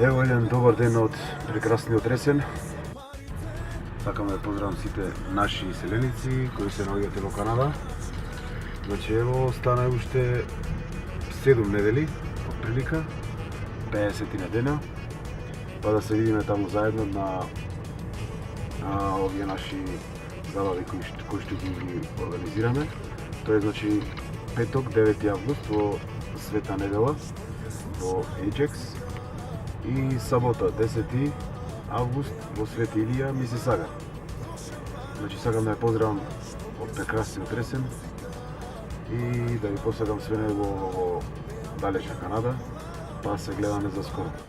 Ево еден добар ден од прекрасниот Ресен. Сакам да поздравам сите наши селеници кои се наоѓате во Канада. Значи ево стана уште 7 недели од прилика, 50 на дена, па да се видиме таму заедно на овие наши забави кои што ги организираме. Тоа е значи петок 9 август во Света недела во Ajax и сабота 10 август во Свети Илија, Мисисага. Значи сакам да ја поздравам од прекрасниот Ресен и да ви посакам све најубаво во далечна Канада, па се гледаме за скоро.